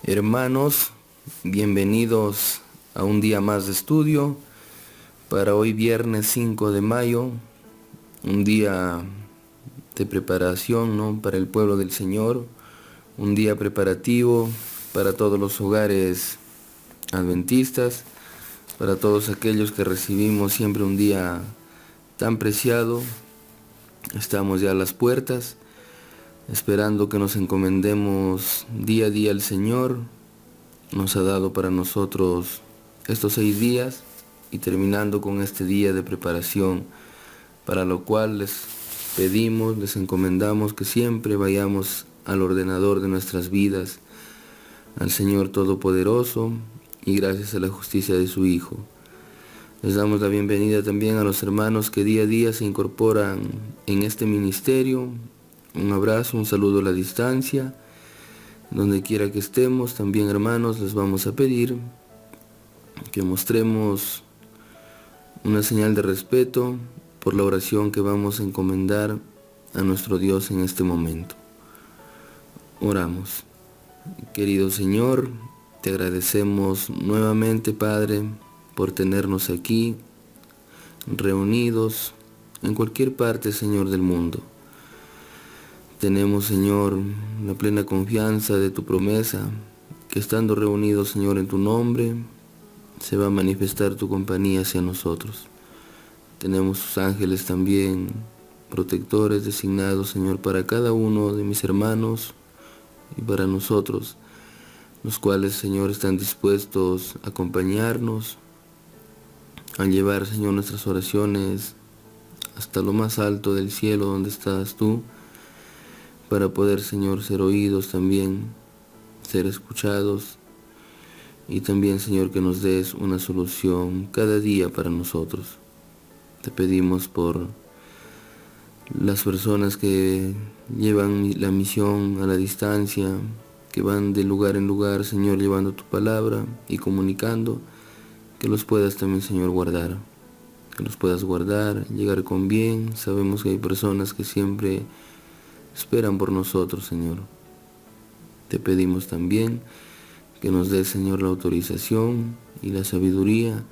Hermanos, bienvenidos a un día más de estudio para hoy viernes 5 de mayo, un día de preparación, ¿no?, para el pueblo del Señor, un día preparativo para todos los hogares adventistas, para todos aquellos que recibimos siempre un día tan preciado. Estamos ya a las puertas, esperando que nos encomendemos día a día al Señor. Nos ha dado para nosotros estos 6 días y terminando con este día de preparación, para lo cual les pedimos, les encomendamos que siempre vayamos al ordenador de nuestras vidas, al Señor Todopoderoso, y gracias a la justicia de su Hijo. Les damos la bienvenida también a los hermanos que día a día se incorporan en este ministerio. Un abrazo, un saludo a la distancia. Donde quiera que estemos, también hermanos, les vamos a pedir que mostremos una señal de respeto por la oración que vamos a encomendar a nuestro Dios en este momento. Oramos. Querido Señor, te agradecemos nuevamente, Padre, por tenernos aquí, reunidos en cualquier parte, Señor, del mundo. Tenemos, Señor, la plena confianza de tu promesa, que estando reunidos, Señor, en tu nombre, se va a manifestar tu compañía hacia nosotros. Tenemos tus ángeles también, protectores designados, Señor, para cada uno de mis hermanos y para nosotros, los cuales, Señor, están dispuestos a acompañarnos, a llevar, Señor, nuestras oraciones hasta lo más alto del cielo donde estás tú, para poder, Señor, ser oídos también, ser escuchados, y también, Señor, que nos des una solución cada día para nosotros. Te pedimos por las personas que llevan la misión a la distancia, que van de lugar en lugar, Señor, llevando tu palabra y comunicando, que los puedas también, Señor, guardar, que los puedas guardar, llegar con bien. Sabemos que hay personas que siempre esperan por nosotros, Señor. Te pedimos también que nos des, Señor, la autorización y la sabiduría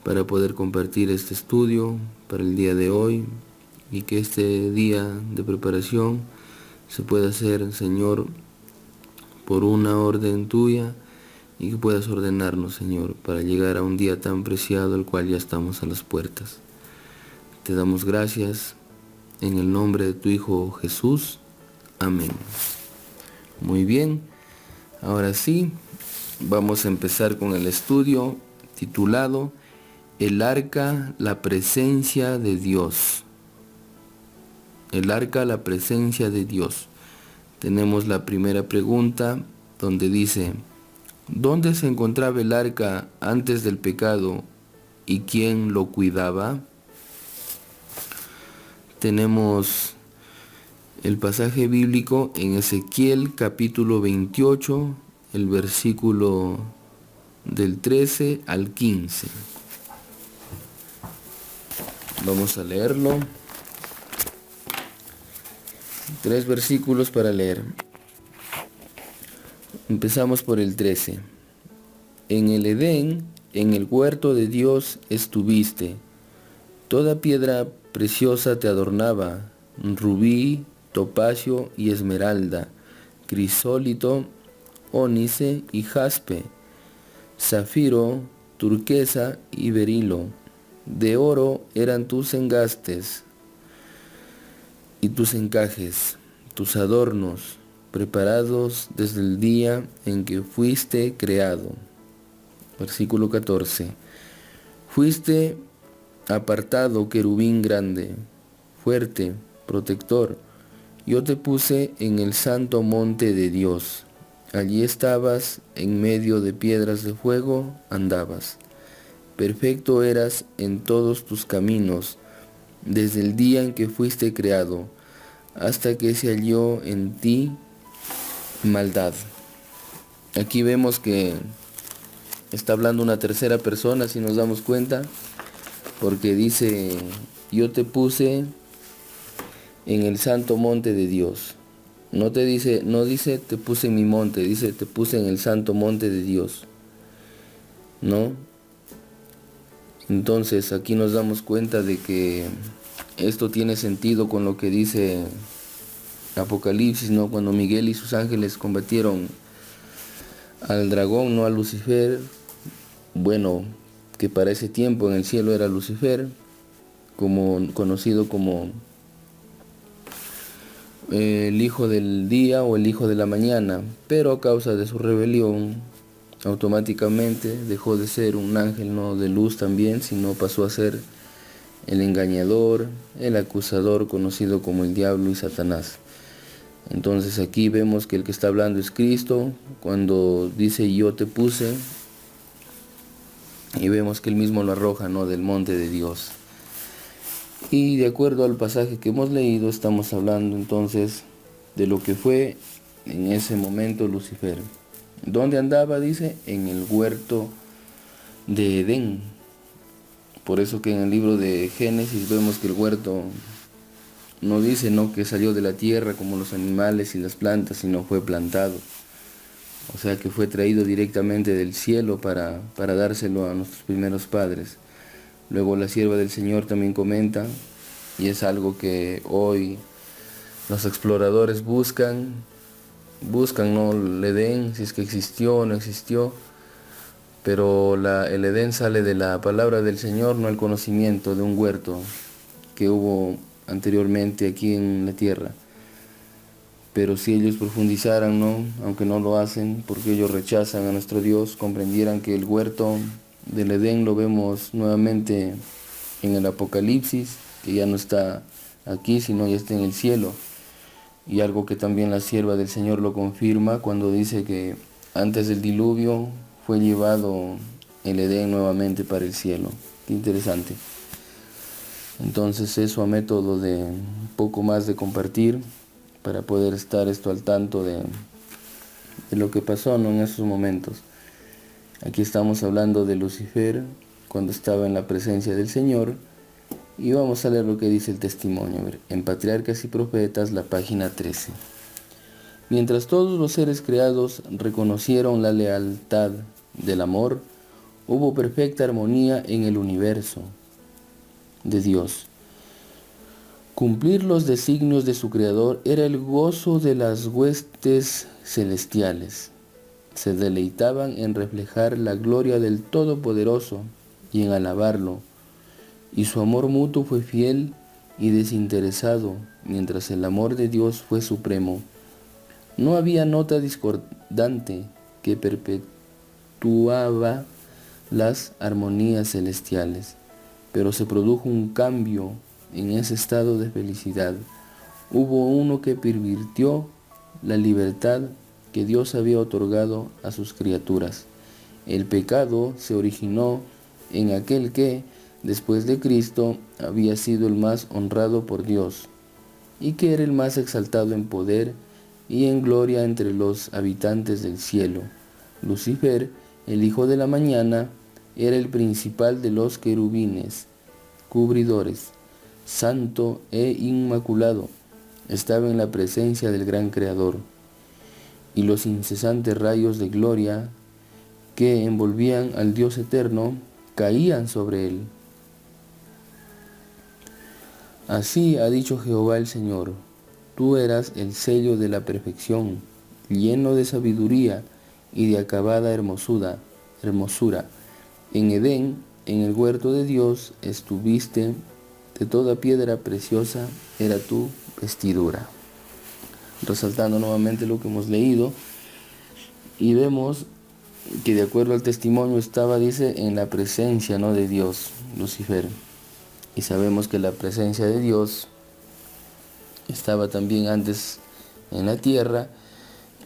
para poder compartir este estudio para el día de hoy, y que este día de preparación se pueda hacer, Señor, por una orden tuya, y que puedas ordenarnos, Señor, para llegar a un día tan preciado, el cual ya estamos a las puertas. Te damos gracias en el nombre de tu Hijo Jesús. Amén. Muy bien, ahora sí, vamos a empezar con el estudio titulado El Arca, la presencia de Dios. El Arca, la presencia de Dios. Tenemos la primera pregunta, donde dice: ¿dónde se encontraba el arca antes del pecado y quién lo cuidaba? Tenemos el pasaje bíblico en Ezequiel capítulo 28, el versículo del 13 al 15. Vamos a leerlo. 3 versículos para leer. Empezamos por el 13. En el Edén, en el huerto de Dios estuviste. Toda piedra preciosa te adornaba, rubí, topacio y esmeralda, crisólito, ónice y jaspe, zafiro, turquesa y berilo. De oro eran tus engastes y tus encajes, tus adornos, preparados desde el día en que fuiste creado. Versículo 14. Fuiste apartado, querubín grande, fuerte, protector. Yo te puse en el santo monte de Dios. Allí estabas, en medio de piedras de fuego andabas. Perfecto eras en todos tus caminos, desde el día en que fuiste creado, hasta que se halló en ti maldad. Aquí vemos que está hablando una tercera persona, si nos damos cuenta, porque dice: yo te puse en el santo monte de Dios. No dice te puse en mi monte, dice te puse en el santo monte de Dios, ¿no? Entonces aquí nos damos cuenta de que esto tiene sentido con lo que dice Apocalipsis, ¿no? Cuando Miguel y sus ángeles combatieron al dragón, no a Lucifer, bueno, que para ese tiempo en el cielo era Lucifer, conocido como el hijo del día o el hijo de la mañana, pero a causa de su rebelión automáticamente dejó de ser un ángel, no de luz también, sino pasó a ser el engañador, el acusador, conocido como el diablo y Satanás. Entonces aquí vemos que el que está hablando es Cristo cuando dice yo te puse, y vemos que él mismo lo arroja, ¿no?, del monte de Dios. Y de acuerdo al pasaje que hemos leído, estamos hablando entonces de lo que fue en ese momento Lucifer. ¿Dónde andaba? Dice, en el huerto de Edén. Por eso que en el libro de Génesis vemos que el huerto no dice, no, que salió de la tierra como los animales y las plantas, sino fue plantado. O sea que fue traído directamente del cielo para dárselo a nuestros primeros padres. Luego la sierva del Señor también comenta, y es algo que hoy los exploradores buscan, ¿no?, el Edén, si es que existió o no existió, pero el Edén sale de la palabra del Señor, no el conocimiento de un huerto que hubo anteriormente aquí en la tierra. Pero si ellos profundizaran, ¿no?, aunque no lo hacen, porque ellos rechazan a nuestro Dios, comprendieran que el huerto del Edén lo vemos nuevamente en el Apocalipsis, que ya no está aquí, sino ya está en el cielo. Y algo que también la sierva del Señor lo confirma cuando dice que antes del diluvio fue llevado el Edén nuevamente para el cielo. Qué interesante. Entonces eso a método de un poco más de compartir para poder estar esto al tanto de lo que pasó, ¿no?, en esos momentos. Aquí estamos hablando de Lucifer cuando estaba en la presencia del Señor, y vamos a leer lo que dice el testimonio. A ver, en Patriarcas y Profetas, la página 13. Mientras todos los seres creados reconocieron la lealtad del amor, hubo perfecta armonía en el universo de Dios. Cumplir los designios de su Creador era el gozo de las huestes celestiales. Se deleitaban en reflejar la gloria del Todopoderoso y en alabarlo, y su amor mutuo fue fiel y desinteresado, mientras el amor de Dios fue supremo. No había nota discordante que perpetuaba las armonías celestiales, pero se produjo un cambio en ese estado de felicidad. Hubo uno que pervirtió la libertad que Dios había otorgado a sus criaturas. El pecado se originó en aquel que, después de Cristo, había sido el más honrado por Dios, y que era el más exaltado en poder y en gloria entre los habitantes del cielo. Lucifer, el hijo de la mañana, era el principal de los querubines, cubridores, santo e inmaculado. Estaba en la presencia del gran Creador, y los incesantes rayos de gloria que envolvían al Dios eterno caían sobre él. Así ha dicho Jehová el Señor: tú eras el sello de la perfección, lleno de sabiduría y de acabada hermosura. En Edén, en el huerto de Dios, estuviste, de toda piedra preciosa era tu vestidura. Resaltando nuevamente lo que hemos leído, y vemos que de acuerdo al testimonio estaba, dice, en la presencia, ¿no?, de Dios, Lucifer. Y sabemos que la presencia de Dios estaba también antes en la tierra,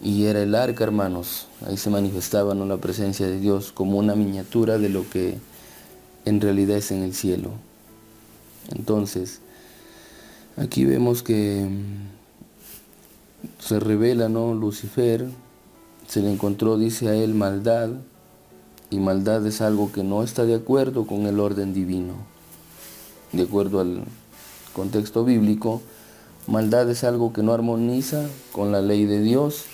y era el arca, hermanos. Ahí se manifestaba, ¿no?, la presencia de Dios como una miniatura de lo que en realidad es en el cielo. Entonces, aquí vemos que se revela, ¿no?, Lucifer. Se le encontró, dice, a él maldad, y maldad es algo que no está de acuerdo con el orden divino. De acuerdo al contexto bíblico, Maldad es algo que no armoniza con la ley de Dios,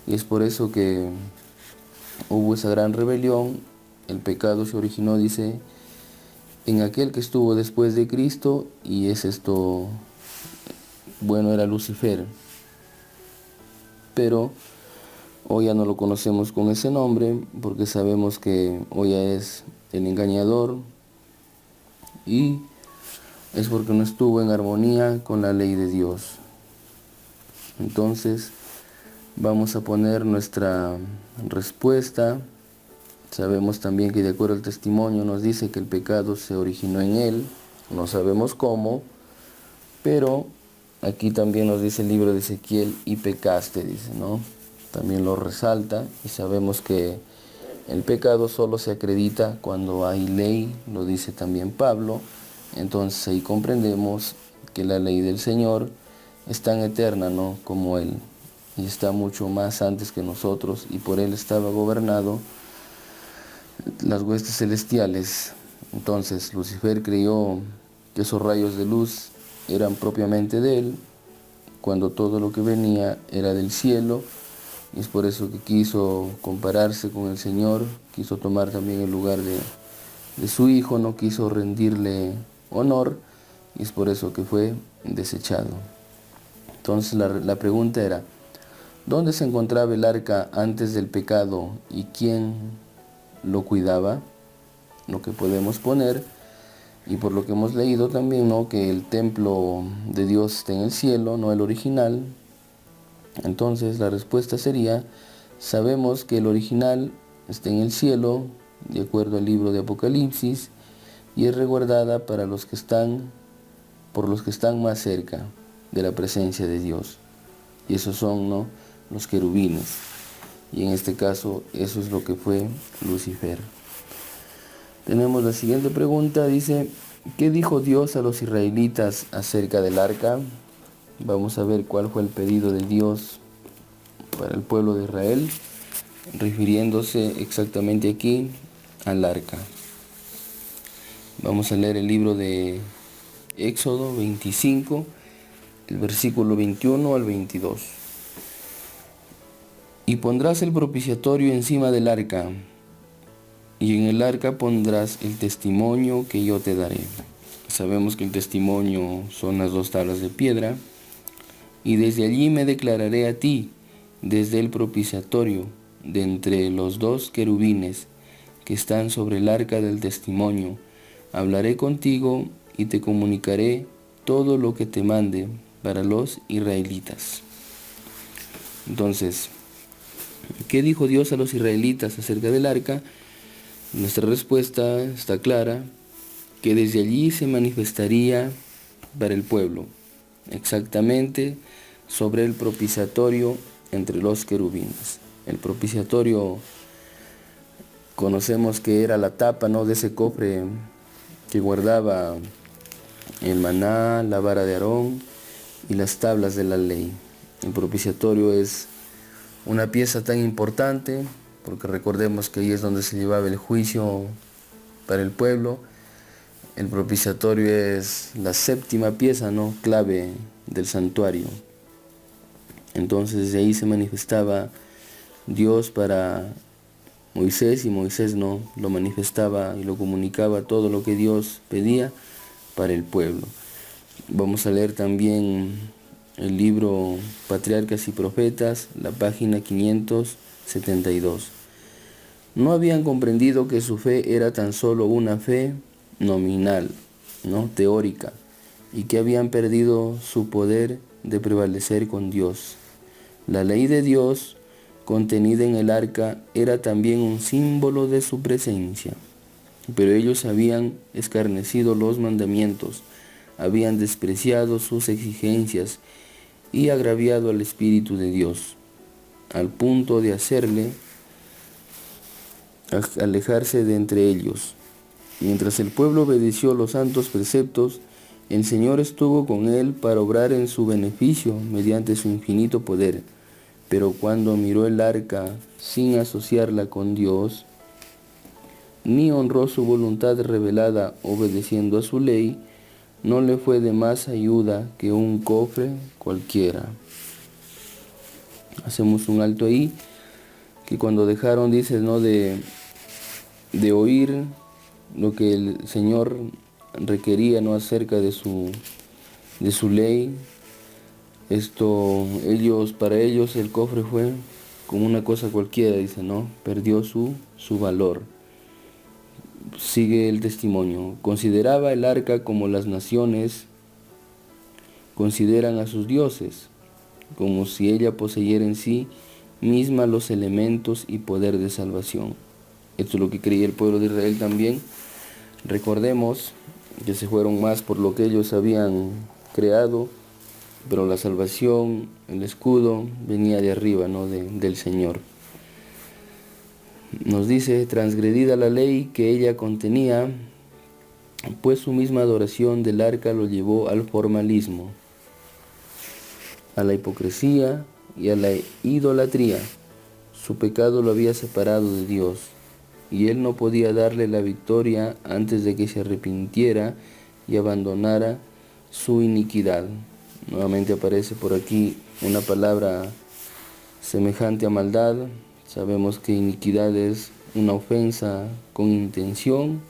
y es por eso que hubo esa gran rebelión. El pecado se originó, dice, en aquel que estuvo después de Cristo, y es esto, bueno, era Lucifer. Pero hoy ya no lo conocemos con ese nombre, porque sabemos que hoy ya es el engañador, y es porque no estuvo en armonía con la ley de Dios. Entonces vamos a poner nuestra respuesta. Sabemos también que de acuerdo al testimonio nos dice que el pecado se originó en él, no sabemos cómo, pero aquí también nos dice el libro de Ezequiel, y pecaste, dice, ¿no? También lo resalta, y sabemos que el pecado solo se acredita cuando hay ley, lo dice también Pablo. Entonces ahí comprendemos que la ley del Señor es tan eterna, ¿no?, como Él, y está mucho más antes que nosotros, y por Él estaba gobernado las huestes celestiales. Entonces Lucifer creyó que esos rayos de luz eran propiamente de Él, cuando todo lo que venía era del cielo, y es por eso que quiso compararse con el Señor, quiso tomar también el lugar de su Hijo, no quiso rendirle honor, y es por eso que fue desechado. Entonces la pregunta era, ¿dónde se encontraba el arca antes del pecado y quién lo cuidaba? Lo que podemos poner, y por lo que hemos leído también, ¿no?, que el templo de Dios está en el cielo, no el original. Entonces la respuesta sería, sabemos que el original está en el cielo, de acuerdo al libro de Apocalipsis, y es resguardada para los que están, por los que están más cerca de la presencia de Dios. Y esos son, ¿no?, los querubines. Y en este caso, eso es lo que fue Lucifer. Tenemos la siguiente pregunta, dice, ¿qué dijo Dios a los israelitas acerca del arca? Vamos a ver cuál fue el pedido de Dios para el pueblo de Israel, refiriéndose exactamente aquí al arca. Vamos a leer el libro de Éxodo 25, el versículo 21 al 22. Y pondrás el propiciatorio encima del arca, y en el arca pondrás el testimonio que yo te daré. Sabemos que el testimonio son las 2 tablas de piedra. Y desde allí me declararé a ti, desde el propiciatorio, de entre los 2 querubines que están sobre el arca del testimonio. Hablaré contigo y te comunicaré todo lo que te mande para los israelitas. Entonces, ¿qué dijo Dios a los israelitas acerca del arca? Nuestra respuesta está clara, que desde allí se manifestaría para el pueblo, exactamente sobre el propiciatorio entre los querubines. El propiciatorio conocemos que era la tapa, ¿no?, de ese cofre que guardaba el maná, la vara de Aarón y las tablas de la ley. El propiciatorio es una pieza tan importante, porque recordemos que ahí es donde se llevaba el juicio para el pueblo. El propiciatorio es la 7ª pieza, ¿no?, clave del santuario. Entonces desde ahí se manifestaba Dios para Moisés, y Moisés no lo manifestaba y lo comunicaba todo lo que Dios pedía para el pueblo. Vamos a leer también el libro Patriarcas y Profetas, la página 572. No habían comprendido que su fe era tan solo una fe nominal, ¿no?, teórica, y que habían perdido su poder de prevalecer con Dios. La ley de Dios, contenida en el arca, era también un símbolo de su presencia, pero ellos habían escarnecido los mandamientos, habían despreciado sus exigencias y agraviado al Espíritu de Dios, al punto de hacerle alejarse de entre ellos. Mientras el pueblo obedeció los santos preceptos, el Señor estuvo con él para obrar en su beneficio mediante su infinito poder. Pero cuando miró el arca sin asociarla con Dios, ni honró su voluntad revelada obedeciendo a su ley, no le fue de más ayuda que un cofre cualquiera. Hacemos un alto ahí, que cuando dejaron, dice, ¿no?, de oír lo que el Señor requería, ¿no?, acerca de su ley, para ellos el cofre fue como una cosa cualquiera, dice, ¿no? Perdió su valor. Sigue el testimonio. Consideraba el arca como las naciones consideran a sus dioses, como si ella poseyera en sí misma los elementos y poder de salvación. Esto es lo que creía el pueblo de Israel también. Recordemos que se fueron más por lo que ellos habían creado, pero la salvación, el escudo, venía de arriba, ¿no?, del Señor. Nos dice, transgredida la ley que ella contenía, pues su misma adoración del arca lo llevó al formalismo, a la hipocresía y a la idolatría. Su pecado lo había separado de Dios, y él no podía darle la victoria antes de que se arrepintiera y abandonara su iniquidad. Nuevamente aparece por aquí una palabra semejante a maldad. Sabemos que iniquidad es una ofensa con intención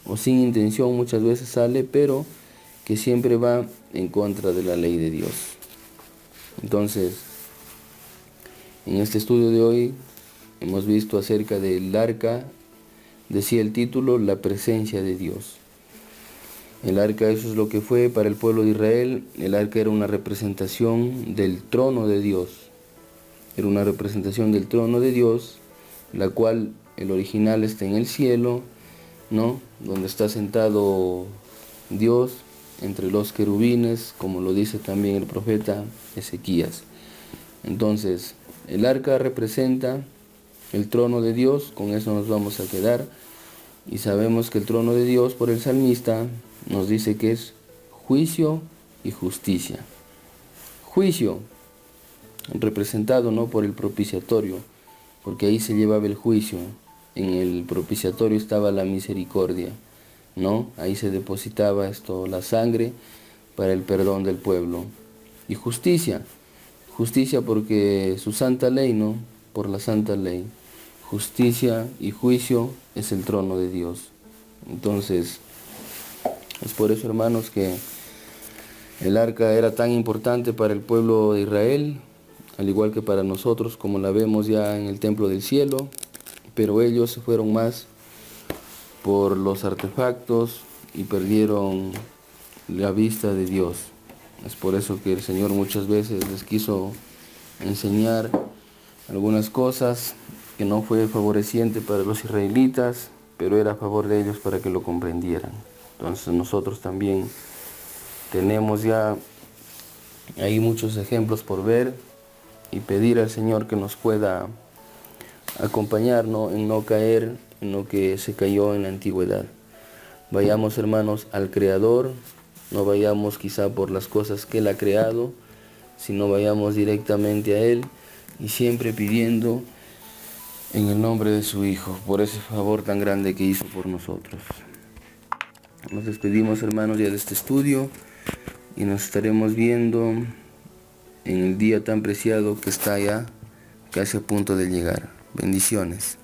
o sin intención, muchas veces sale, pero que siempre va en contra de la ley de Dios. Entonces, en este estudio de hoy hemos visto acerca del arca. Decía el título, la presencia de Dios. El arca, eso es lo que fue para el pueblo de Israel. El arca era una representación del trono de Dios. Era una representación del trono de Dios, la cual el original está en el cielo, ¿no?, donde está sentado Dios entre los querubines, como lo dice también el profeta Ezequías. Entonces, el arca representa el trono de Dios, con eso nos vamos a quedar. Y sabemos que el trono de Dios, por el salmista, nos dice que es juicio y justicia. Juicio, representado, ¿no?, por el propiciatorio, porque ahí se llevaba el juicio. En el propiciatorio estaba la misericordia, ¿no? Ahí se depositaba la sangre para el perdón del pueblo. Y justicia, justicia porque su santa ley, ¿no?, por la santa ley. Justicia y juicio es el trono de Dios. Entonces, es por eso, hermanos, que el arca era tan importante para el pueblo de Israel, al igual que para nosotros, como la vemos ya en el templo del cielo, pero ellos se fueron más por los artefactos y perdieron la vista de Dios. Es por eso que el Señor muchas veces les quiso enseñar algunas cosas que no fue favoreciente para los israelitas, pero era a favor de ellos para que lo comprendieran. Entonces nosotros también tenemos ya ahí muchos ejemplos por ver y pedir al Señor que nos pueda acompañarnos en no caer en lo que se cayó en la antigüedad. Vayamos, hermanos, al Creador, no vayamos quizá por las cosas que Él ha creado, sino vayamos directamente a Él y siempre pidiendo en el nombre de su Hijo, por ese favor tan grande que hizo por nosotros. Nos despedimos, hermanos, ya de este estudio y nos estaremos viendo en el día tan preciado que está ya casi a punto de llegar. Bendiciones.